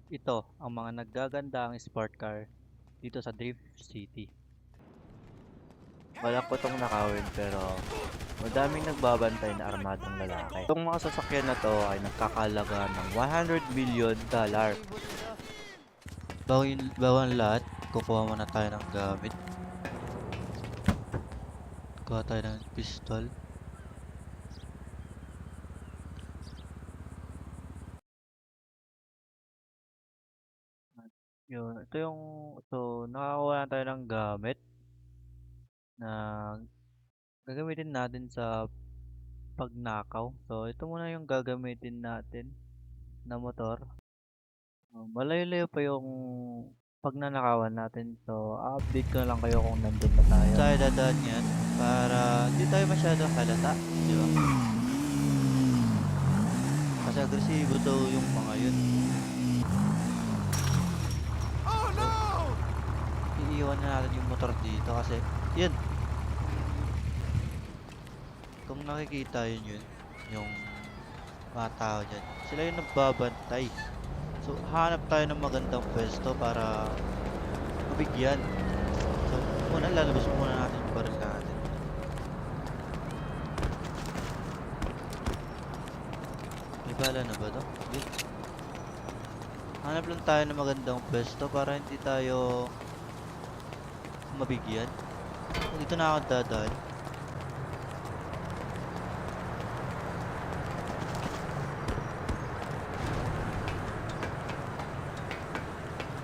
Ito ang mga naggagandahang sport car dito sa Drift City. Wala ko 'tong nakawin pero madaming nagbabantay na armadong lalaki. Itong mga sasakyan na 'to ay nagkakahalaga ng $100 million. Bago ang lahat, kukuha muna tayo ng gamit. Kuha tayo ng pistol. Yun, ito yung nakakuha na tayo ng gamit na gagamitin natin sa pagnakaw. So ito muna yung gagamitin natin na motor. Malayo-layo pa yung pagnanakawan natin. So update ko na lang kayo kung nandun na tayo. Tayo dadaan yan para hindi tayo masyado halata, di ba? Kasi agresibo daw yung mga yun. Oh no! Iiwan na natin yung motor dito kasi yun. Kung nakikita yun yung mga tao dyan. Sila yung nagbabantay. So hanap tayo ng magandang pwesto para mabigyan. So muna lalabas muna natin yung baril natin. May bala na ba to? Hindi. Hanap lang tayo ng magandang pwesto para hindi tayo mabigyan. Dito na ako dadaan.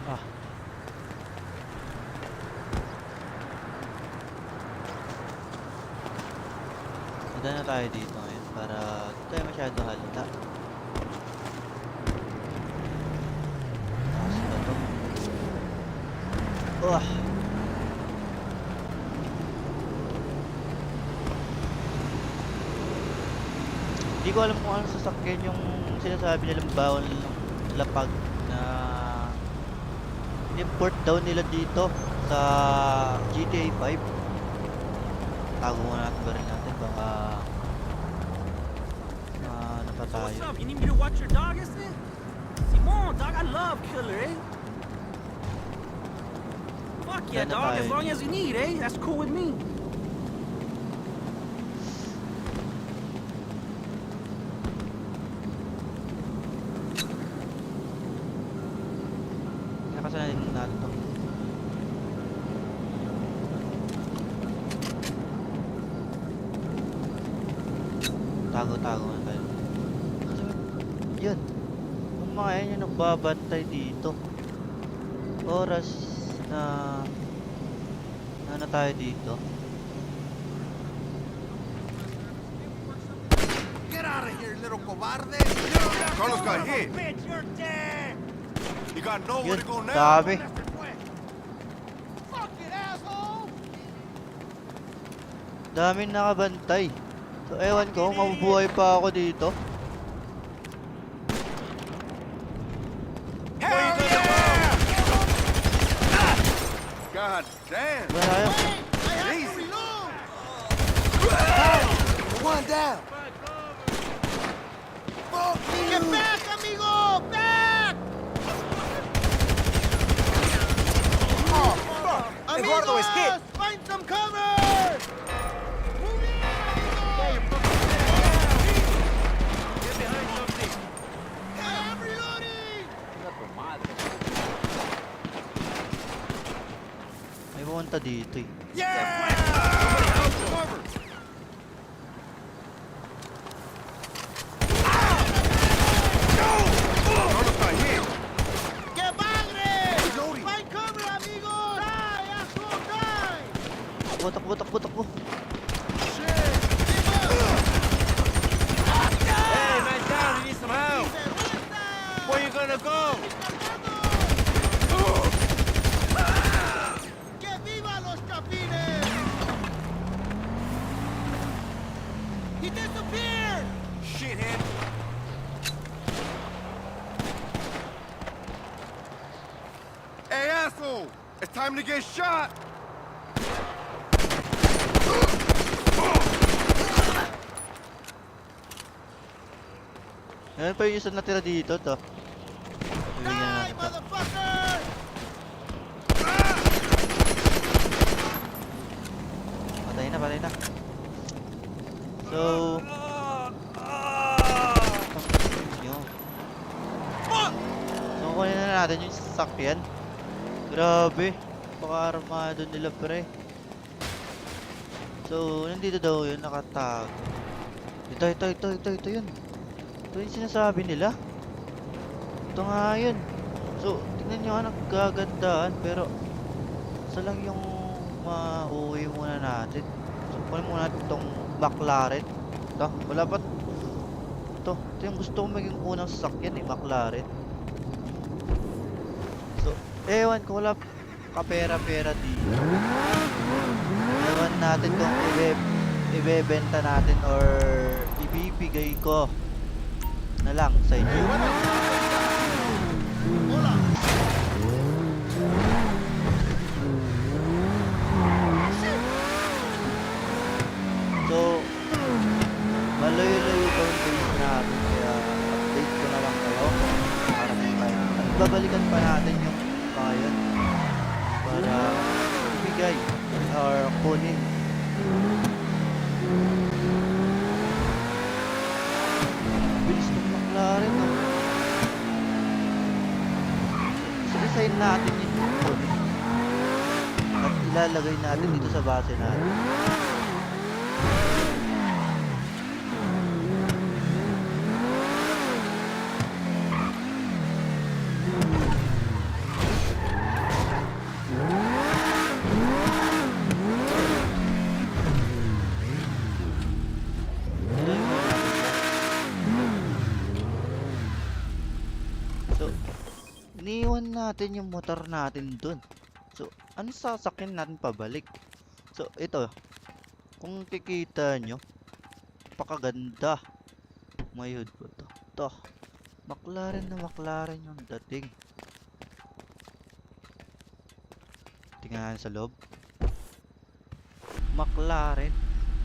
Ah. Dadaan na tayo dito ngayon para hindi tayo masyado halata. Taas na to. Hindi ko alam kung anong sasakyan yung sinasabi nilang bawal ng lapag na import daw nila dito sa GTA 5. Tago muna natin baril natin baka ano pa So tayo. what's up? You need me to watch your dog, is it? Simon, dog, I love Killer, eh? Fuck yeah, Yan na dog. tayo As long as you need, eh? That's cool with me. Nakasanayin natin to. Tago-tago na tayo. Kasi yun. Yung mga yan yung nagbabantay dito. Oras na ano tayo dito. Get out of here, little cobarde! Carlos got hit. Bitch, you're dead! You got nowhere Yun, to go now. dami. Fuck it, asshole! Daming nakabantay. So ewan ko, mabubuhay pa ako dito. Hell yeah! God damn. Wala tayo. Easy. One down! Fuck you! Get back, amigo! Back! Oh, fuck! Eduardo is hit. Find some cover! Move in, amigo! Get behind something! I'm reloading! May pumunta dito eh. Yeah! Somebody help cover! Carlos got hit. ¡Que padre! Reloading. Find cover, amigo! Die, asshole, die! Takbo, takbo, takbo. Hey, man down. You need some help. Where you gonna go? ¡Que viva los chapines! He disappeared! Shithead. Hey, asshole. It's time to get shot. Meron pa yung isa natira dito to. Bibigyan na Die, natin. kukunin na natin yung sasakyan. Grabe. Paka-armado nila pre. So, nandito daw yun, nakatago. Ito yun. Ito yung sinasabi nila. Ito nga yun. So, tingnan nyo nga, nagkagandahan, pero isa lang yung mauwi muna natin. So, kunin muna natin itong McLaren. Ito, wala pa. Ito yung gusto kong maging unang sasakyan eh, McLaren. So, ewan ko, wala kapera-pera dito. Ewan natin kung ibebenta natin or ibibigay ko na lang sa inyo. So, malayo-layo pa yung base natin, kaya update ko na lang kayo para may time. At babalikan pa natin yung mga yun para ibigay or kunin. Bilis ng McLaren, no? Resign natin yung kunin at ilalagay natin dito sa base natin. So, iniwan natin yung motor natin dun. So, ano sasakyan natin pabalik? So, ito. Kung kikita nyo, pakaganda. Mayod po to. Ito. McLaren na McLaren yung dating. Tingnan sa loob. McLaren.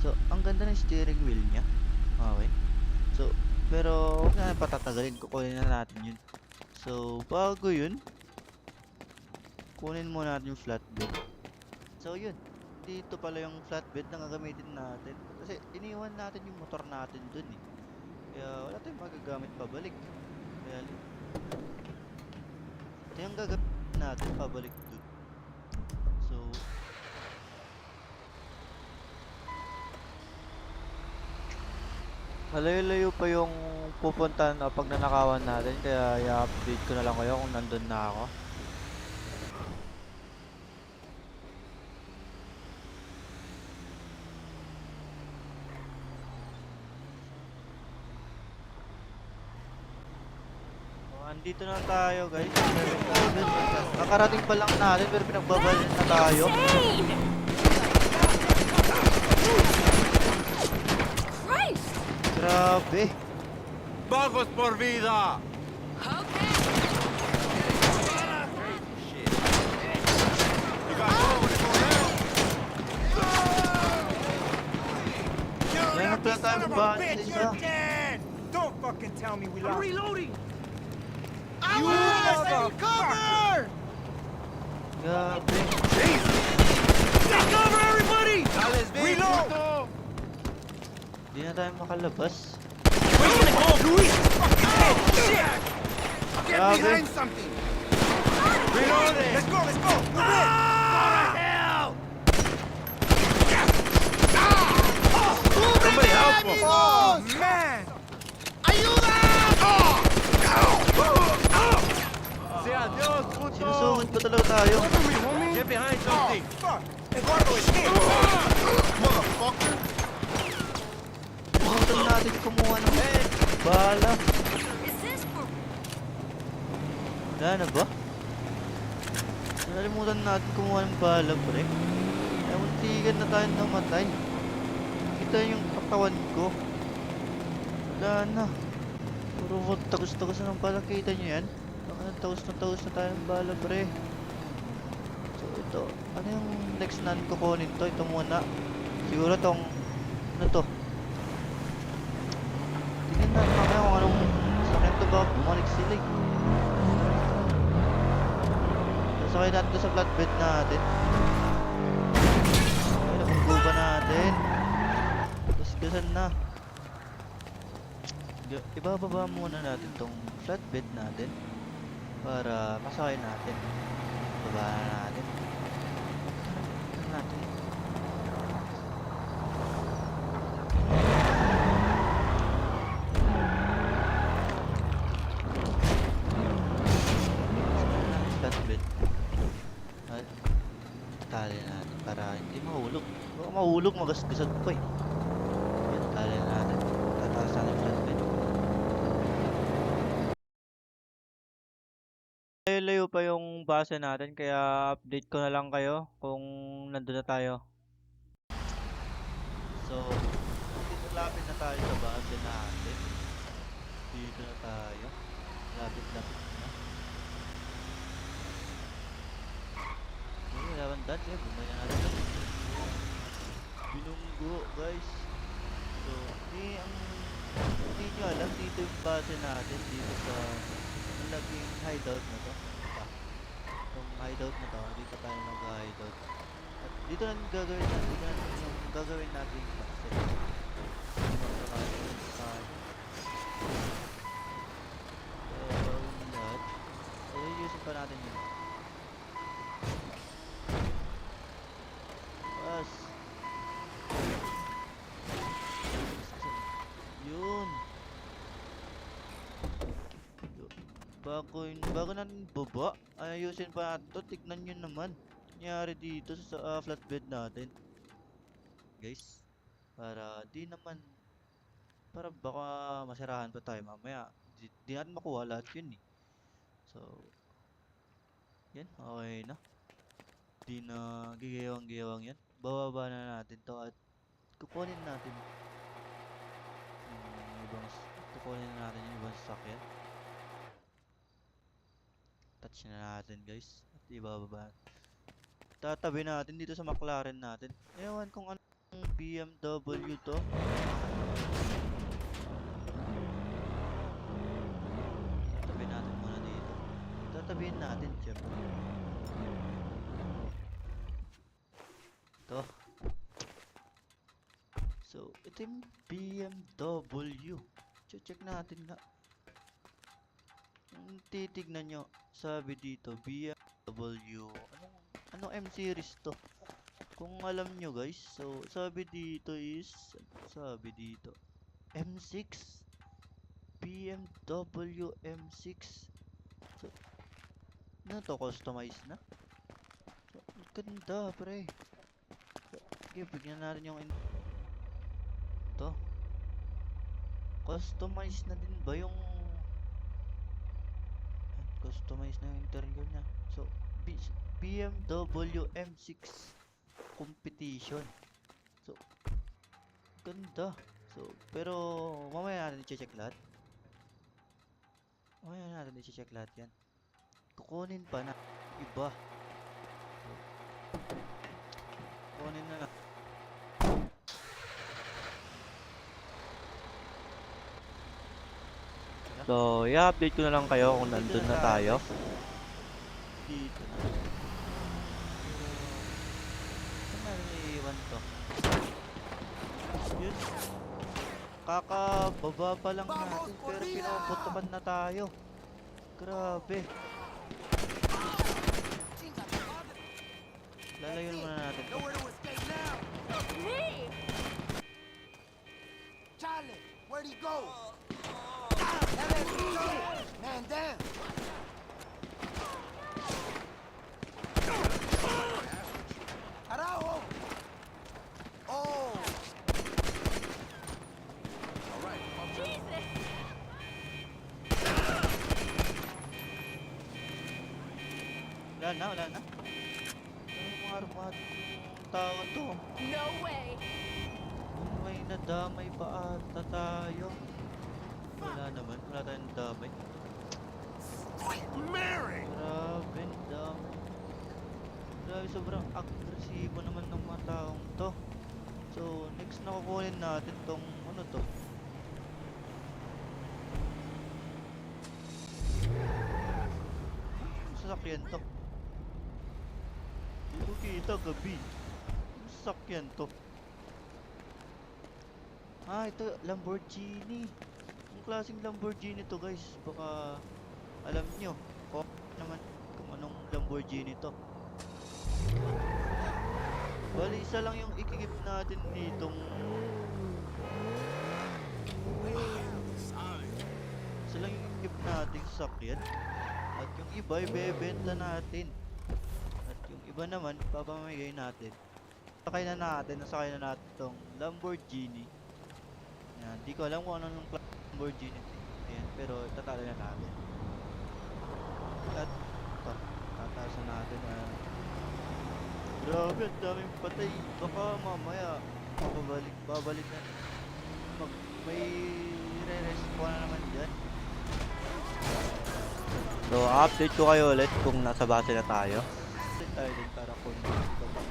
So, ang ganda ng steering wheel niya. Okay. So, pero huwag na patatagalin. Kukunin na natin yun. So, bago yun, kunin muna natin yung flatbed. So, yun. Dito pala yung flatbed na gagamitin natin. Kasi, iniwan natin yung motor natin dun eh. Kaya, wala tayong magagamit pabalik. Kaya, ito yung gagamitin natin pabalik dun. So, malayo-layo pa yung pupuntahan o pag nanakawan natin, kaya i-update ko na lang kayo kung nandun na ako. So, andito na tayo guys. Nakarating pa lang natin pero pinagbabalin na tayo. Grabe. ¡Vamos por vida! Yan ang pala tayo ba sa isa. Don't fucking tell me we I'm lost. reloading. You motherfucker! Grabe. Take cover, everybody! Reload! Hindi na tayo makalabas. Get Grabe. behind something! Reloading! Let's go, let's go! Somebody help him! Oh, man! Say adios, puto! Sinusugod pa talaga tayo. Get behind something! Fuck! Eduardo, escape! Motherfucker! Pumuntan natin kumuha ng bala. Wala na ba? Nalimutan natin kumuha ng bala, pre. Ay, muntikan na tayo namatay. Kita yung katawan ko. Wala na. Puro tagos-tagos na ng bala. Kita nyo yan? Tagos na tayo ng bala, pre. So, ito. Ano yung next na kukunin to? Ito muna. Siguro tong... Ano to? Tingnan natin mamaya kung anong sakit to ba. Bumalik sila eh. Sasakay natin to sa flatbed natin. Ay, nakumbuka natin. Gasgasan na. Ibababa muna natin tong flatbed natin. para masakay natin. Baba na natin. Ano natin? Flatbed. At tali natin para hindi mahulog. Baka mahulog, magasgasan pa eh. Yan, tali natin. Tataas natin yung flatbed. Layo-layo pa yung base natin kaya update ko na lang kayo kung nandun na tayo. So, dito lapit na tayo sa base natin. Dito na tayo. Lapit-lapit na. Okay, laban dati. Bumaya natin. Binunggo, guys. So, hindi nyo alam dito yung base natin. Dito sa naging hideout na to. Itong hideout na to, dito tayo mag-hideout. At dito na gagawin natin, dito na yung gagawin natin yung base. Magkakaroon tayo. Lahat. So, iusin pa natin yun. Pas. Yun. Bago natin baba, ayusin pa natin to. Tignan nyo naman. Nangyari dito sa flatbed natin. Guys. Para di naman. Para baka masirahan pa tayo mamaya. Di natin makuha lahat yun eh. So. Yan. Okay na. Di na gigawang-gigawang yan. Bababa na natin to at kukunin natin yung ibang sasakyan. Touch na natin guys at ibababa. Tatabi natin dito sa McLaren natin. Ewan kung anong BMW to. Tatabi natin muna dito. Tatabihin natin syempre. Ito. So, ito yung BMW. Check natin nga. Kung titignan nyo, sabi dito, BMW. Anong M series to? Kung alam nyo guys, so sabi dito is, M6. BMW M6. So, ano to? Customized na? So, ang ganda pre. So, okay, bigyan natin yung to. Customized na din ba yung customized na yung interior niya. So, BMW M6 competition. So, ganda. So, pero mamaya natin i-check lahat. Yan. Kukunin pa na iba. So, kukunin na lang. So, i-update ko na lang kayo kung nandun na tayo. Dito na. Saan natin iiwan to? Yun. Kakababa pa lang natin pero pinaputukan na tayo. Grabe. Lalayon muna natin to. Nowhere to escape now. Me! Charlie, where'd he go? LSPD, man down. Araujo. Oh. Jesus! Wala na. Ano mga armado tao to? No way! May nadamay pa ata tayo. Wala naman, wala tayong damay. Mary! Grabe, damay. Grabe, sobrang agresibo naman ng mga taong to. So, next na kukunin natin tong ano to. Sasakyan to. Hindi ko kita gabi. Sasakyan to. Ah, ito Lamborghini. Ang klaseng Lamborghini to guys. Baka alam nyo. ko naman kung anong Lamborghini to. Bali, isa lang yung ikikip natin nitong isa lang yung ikikip nating sasakyan. At yung iba, ibebenta natin. At yung iba naman, papamigay natin. Nasakay na natin tong Lamborghini. Yan, di ko alam kung anong Lamborghini. Ayan, pero tatalo na natin. At ito, tatasan natin. Grabe, ang daming patay. Baka mamaya, babalik na. May re-respawn na naman dyan. So, update ko kayo ulit kung nasa base na tayo. Update tayo din para kung ito pang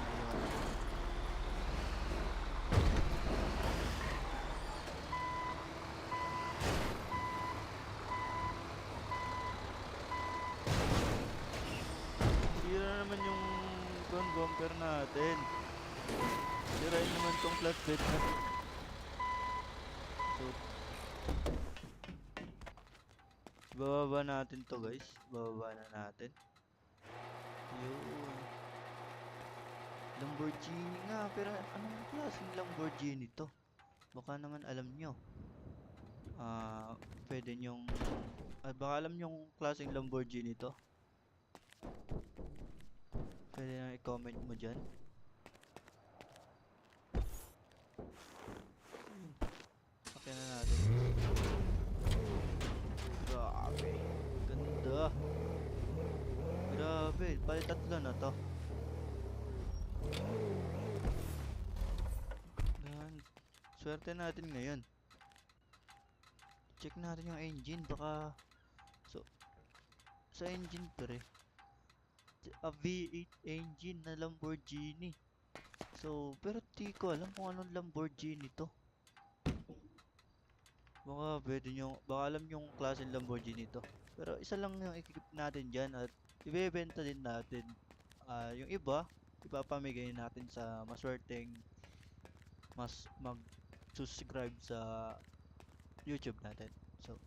sira na naman yung front bumper natin. Sirain naman tong flatbed na. So, bababa natin to guys. Bababa na natin. Yun. Lamborghini nga. Pero anong klaseng Lamborghini to? Baka naman alam nyo. Pwede nyong... baka alam nyo yung klaseng Lamborghini to. Pwede na i-comment mo dyan. Okay na natin. Grabe. Ganda. Grabe. Bali tatlo na to. Yan. Swerte natin ngayon. Check natin yung engine. Baka... So... Sa engine pre. A V8 engine na Lamborghini. So, pero di ko alam kung anong Lamborghini to. Baka alam yung klaseng Lamborghini to. Pero isa lang yung ikikip natin dyan at ibebenta din natin. Yung iba, ipapamigay natin sa maswerteng mag-subscribe sa YouTube natin. So,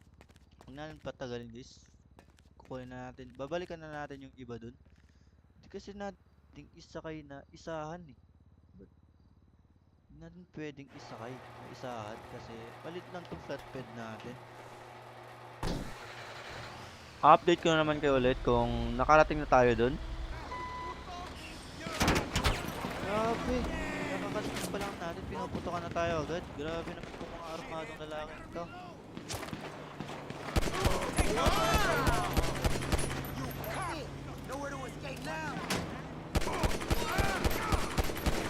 huwag natin patagalin guys. Kukunin na natin, babalikan na natin yung iba dun. Kasi nating isakay na isahan eh. Hindi natin pwedeng isakay na isahan kasi palit lang tong flatbed natin. Update ko na naman kayo ulit kung nakarating na tayo dun. Grabe, nakakasing pa lang natin, pinuputokan na tayo agad. Grabe naman itong mga armadong lalaki ito. Nowhere to escape now.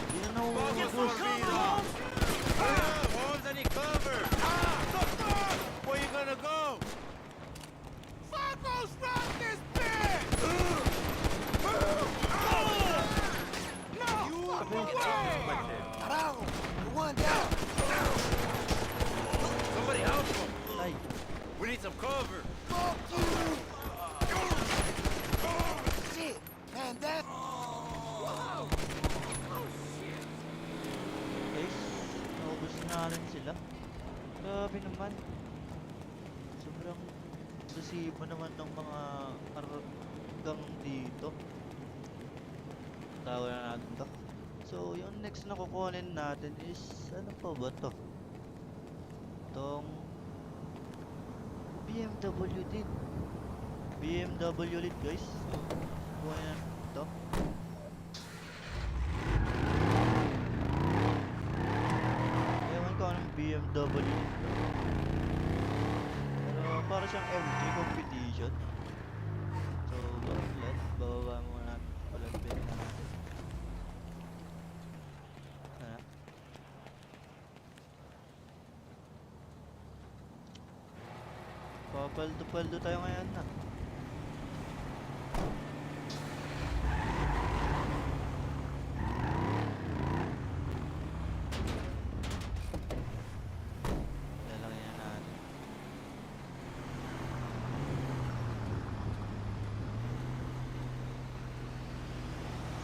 Hindi na nauubos. Holmes, I need cover! Where you gonna go? Fuckos, rock this bitch! Carajo, the one down. Somebody help him! Ay, We need some cover! Fuck you. Shit, man down. guys, naubos na rin sila. Grabe naman. Sobrang sasibo naman ng mga argang dito. Tawa na natin to. So, yung next na kukunin natin is, ano pa ba to? Itong BMW din. BMW ulit guys. Kukunin natin ito. Ewan ko anong BMW nito. Pero para siyang MG competition. So, bakit bababa muna natin. Palagpit na natin. Papaldo-paldo tayo ngayon na. Lalagyan na natin.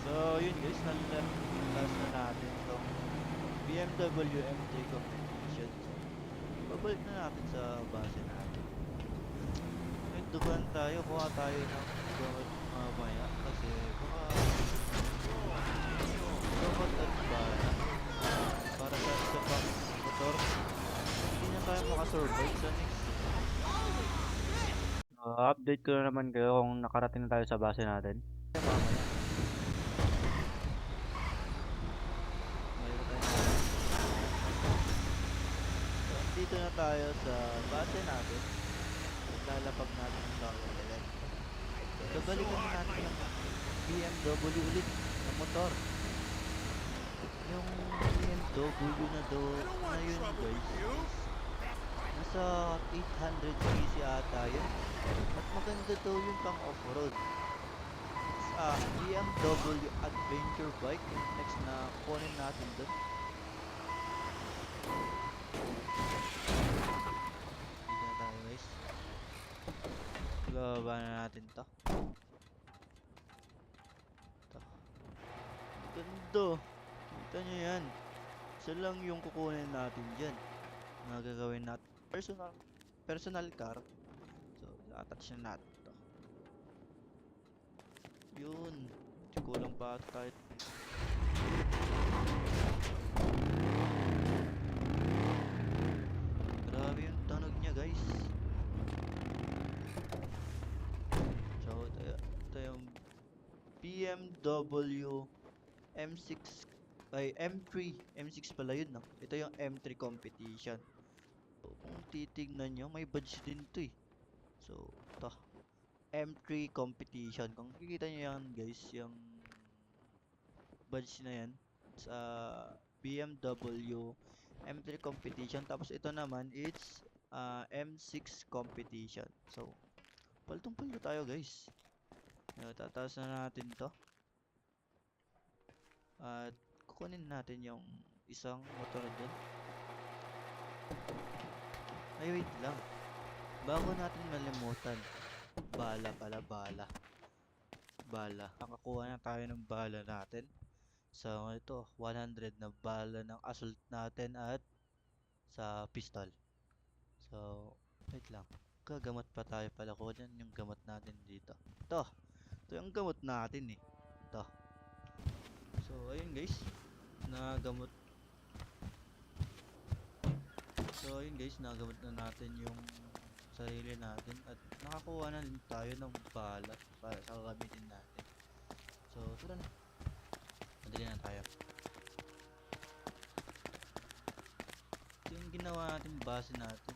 So, yun guys, nalast na natin itong BMW MJ competition. So, babalik na natin sa base natin. Yung dudugan tayo, kuha tayo ng gamot mamaya kasi baka gamot at bala para sa isa pang motor. Hindi na tayo makasurvive sa next. Update ko na naman kayo kung nakarating na tayo sa base natin. Mamaya. Mayroon tayo. So, dito na tayo sa base natin. Lalapag natin ang tower ulit. So, balikan na natin yung BMW ulit na motor. Yung BMW na yun guys. Nasa 800cc ata yun. Mas maganda daw yung pang off-road. BMW Adventure Bike yung next na kunin natin doon. Dito na tayo guys. Ibababa na natin to. Ito. Ganda. Kita nyo yan. Isa lang yung kukunin natin dyan. Na gagawin natin. Personal car. So, attach na natin to. Yun. Hindi kulang pa tayo. Grabe yung tunog niya guys. So, ito yung BMW M6 ay M3 M6 pala yun no? Ito yung M3 competition. So, kung titignan nyo may badge din to eh. So ito M3 competition. Kung kikita nyo yan guys, yung badge na yan sa BMW M3 competition. Tapos ito naman it's M6 competition. So paltong-palto tayo guys. Tataas na natin to. At kukunin natin yung isang motor dun. Ay wait lang. Bago natin malimutan. Bala pala, bala. Bala. Nakakuha na tayo ng bala natin. So ito, 100 na bala ng assault natin at sa pistol. So, wait lang. Gagamot pa tayo pala ko dyan yung gamot natin dito. Ito yung gamot natin eh. Ito. So, ayun guys. Nagamot. So, ayun guys. Nagamot na natin yung sarili natin. At nakakuha na din tayo ng bala para sa gagamitin natin. So, tara na. Madali na tayo. Ito yung ginawa natin base natin.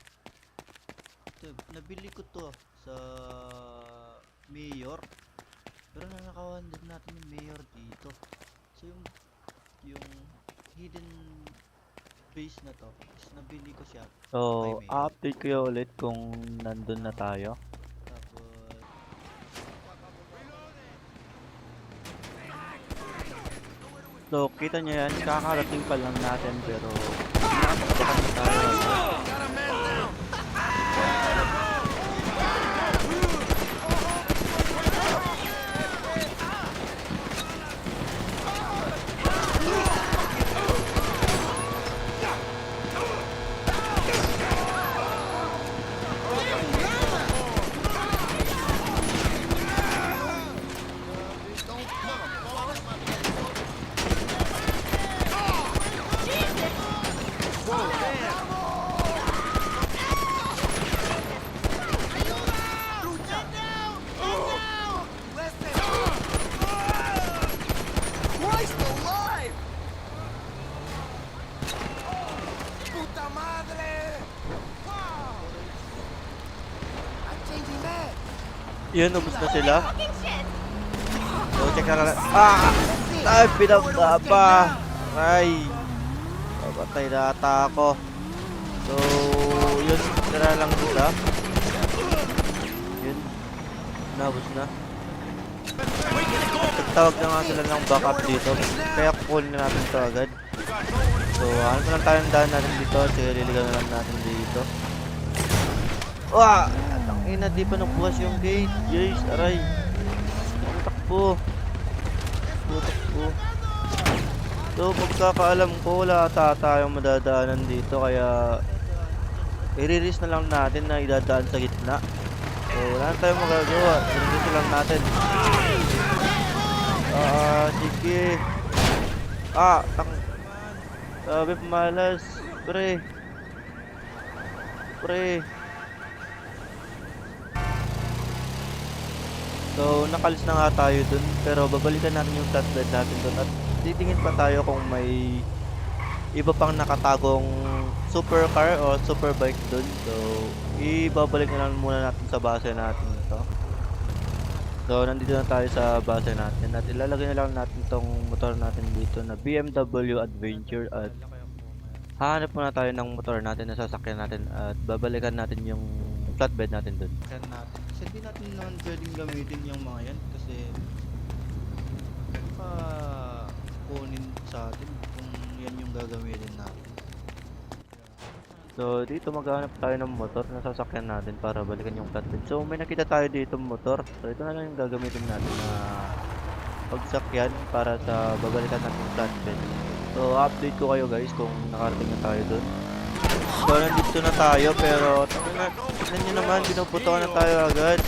Ito, nabili ko to sa Mayor. Pero nanakawan din natin yung Mayor dito. So yung hidden base na to is nabili ko siya. So, Mayor. update ko yun ulit kung nandun na tayo. Tapos So, kita nyo yan, kakarating pa lang natin pero nakakatakan na tayo. Got a man down! Christ alive! Puta madre! Wow! I'm changing that. Yun, ubos na sila. Fucking shit! So, check na lang. Ah! Ay, pinababa pa! Ay! Papatay na ata ako. So, yun, tira lang sila. Yun. Nabos na. Nagtawag na nga sila ng backup dito. Kaya kukunin na natin ito agad. So, ano pa lang tayong daan natin dito. Sige, liligaw na lang natin dito. Wah! Ang ina, di pa nagbukas yung gate. Guys, aray. Takbo. Takbo. So, pagkakaalam ko, wala ata tayong madadaanan dito. Kaya, i-release na lang natin na idadaan sa gitna. So, wala na tayong magagawa. Sinusunod lang natin. Sige. Sabi malas. Pre. So, nakalis na nga tayo dun. Pero babalikan natin yung flatbed natin dun. At titingin pa tayo kung may iba pang nakatagong supercar o superbike dun. So, ibabalik na lang muna natin sa base natin ito. So, nandito na tayo sa base natin. At ilalagay na lang natin tong motor natin dito na BMW Adventure. At hahanap muna tayo ng motor natin na sasakyan natin. At babalikan natin yung flatbed natin dun. Kasi hindi natin naman pwedeng gamitin yung mga yan. Kasi kunin sa atin kung yan yung gagamitin natin. So dito maghanap tayo ng motor na sasakyan natin para balikan yung flatbed. So may nakita tayo dito motor. So ito na lang yung gagamitin natin na pagsakyan para sa babalikan natin yung flatbed. So update ko kayo guys kung nakarating na tayo doon. So nandito na tayo pero tignan nyo naman, pinuputokan na tayo agad.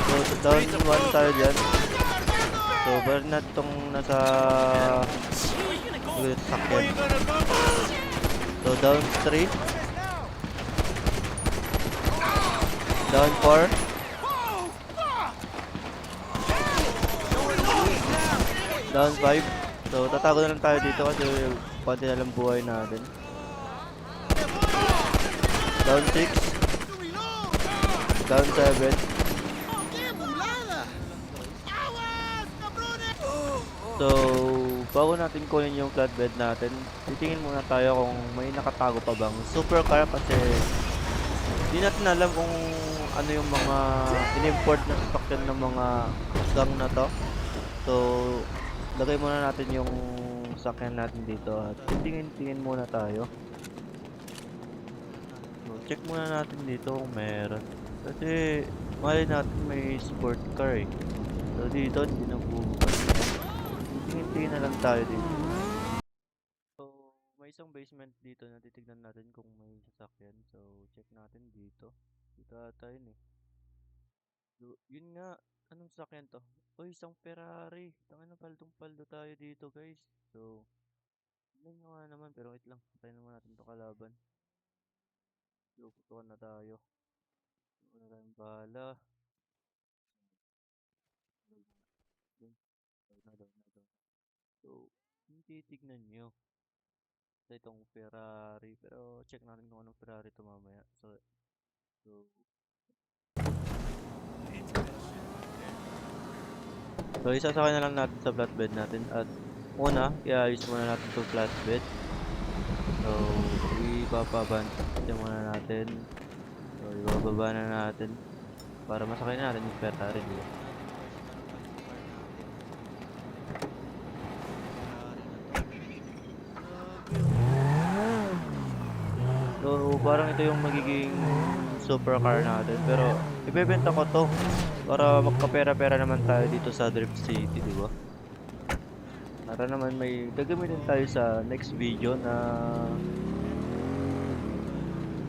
So down 1 tayo dyan. So balik na itong nasa sakyan. So down 3, down 4, down 5. So tatago na lang tayo dito kasi konti na lang buhay natin. Down 6, down 7. So, bago natin kunin yung flatbed natin, titingin muna tayo kung may nakatago pa bang supercar kasi hindi natin alam kung ano yung mga in-import na sasakyan ng mga gang na to. So, lagay muna natin yung sasakyan natin dito at titingin muna tayo. So, check muna natin dito kung meron. Kasi, mali natin may sport car eh. So, dito hindi na bukas. Tingin na lang tayo dito. So, may isang basement dito na titignan natin kung may sasakyan. So, check natin dito. Dito ata yun eh. So, yun nga. Anong sasakyan to? Uy, isang Ferrari. Tangina na paldong-paldo tayo dito guys. So, tignan nyo nga naman. Pero wait lang. Patayin naman natin to kalaban. So, putukan na tayo. Wala tayong bala. Down. So, yung titignan nyo sa itong Ferrari. Pero check natin kung anong Ferrari ito mamaya. So isasakay na lang natin sa flatbed natin. At una, iayos muna natin itong flatbed. So, ibababanta muna natin. So, ibababa na natin para masakay na natin yung Ferrari dito. So, parang ito yung magiging supercar natin. Pero, ibebenta ko to para magkapera-pera naman tayo dito sa Drift City, di ba? Para naman may gagamitin tayo sa next video na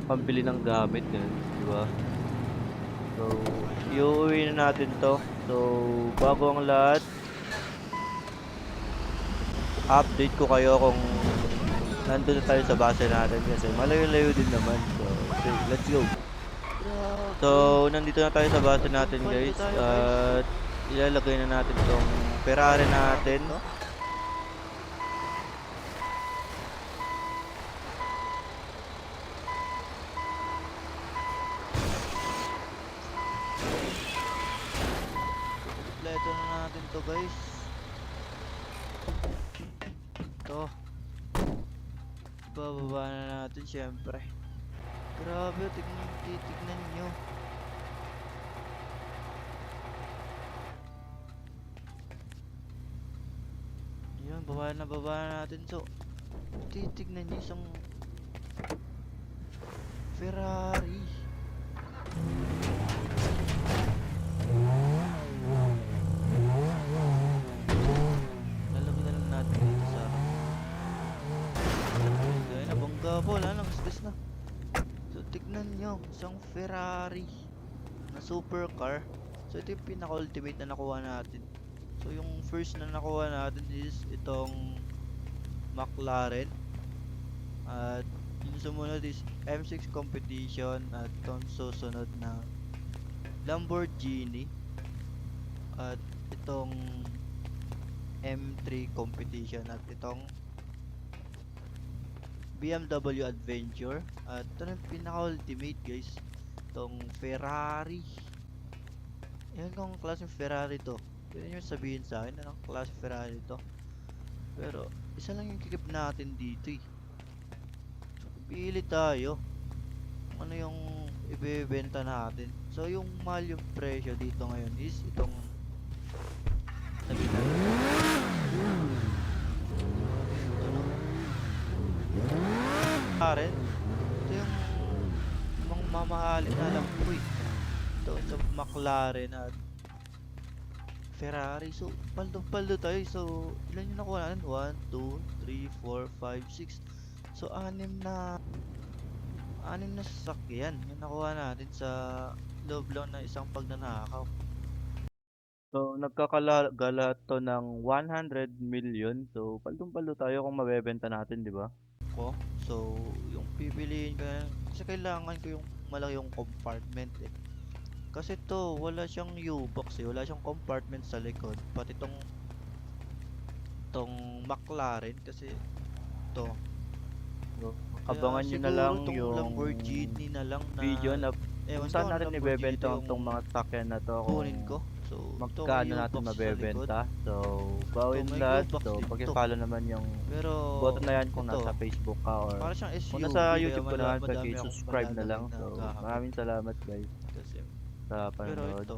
pambili ng gamit, di ba? So, iuwi na natin to. So, bago ang lahat, update ko kayo kung nandun na tayo sa base natin kasi malayo-layo din naman. So, okay, let's go. So, nandito na tayo sa base natin guys. At ilalagay na natin tong Ferrari natin. Kompleto na natin to guys. Ito. Bababa na natin syempre. Grabe, titignan nyo. Yun, baba na natin. So, titignan nyo isang Ferrari. Lalagyan na lang natin dito sa wala nang gas na. So tignan nyo, isang Ferrari. na supercar. So ito yung pinaka-ultimate na nakuha natin. So yung first na nakuha natin is itong McLaren. At yung sumunod is M6 competition at itong susunod na Lamborghini. At itong M3 competition at itong BMW Adventure. At ito na yung pinaka-ultimate guys. Itong Ferrari. Yan kung klaseng Ferrari to. Pwede nyo sabihin sa akin anong klase Ferrari to. Pero isa lang yung kikip natin dito eh. Pili tayo kung ano yung ibebenta natin. So yung mahal yung presyo dito ngayon is itong sabihin natin ano Karen. Ito yung mga mamahalin na alam ko eh. Ito sa McLaren at Ferrari. So paldo tayo. So ilan yung nakuha natin? 1, 2, 3, 4, 5, 6. So anim na sasakyan yung nakuha natin sa loob lang na isang pagnanakaw. So, nagkakagala to ng 100 million. So, paldong-paldo tayo kung mabebenta natin, di ba? So yung pipiliin ko yan, kasi kailangan ko yung malaki yung compartment eh. Kasi to wala siyang U-box eh, wala siyang compartment sa likod. Pati tong McLaren kasi to. So, Kaya abangan nyo na siguro lang tong yung Lamborghini na lang na video na ewan kung ko saan ano natin Lamborghini ibebenta to yung itong mga sasakyan na to, kunin kung ko. So ito may magkano natin U-box sa likod. mabebenta. So, bawin may lahat. U-box So, din to. paki-follow naman yung Pero button na yan kung ito, nasa Facebook ka or para siyang SUV kung nasa kaya YouTube ko naman, madami akong paki-subscribe na lang. magagawin na So, gahamon. maraming salamat guys Kasi sa pero panonood. ito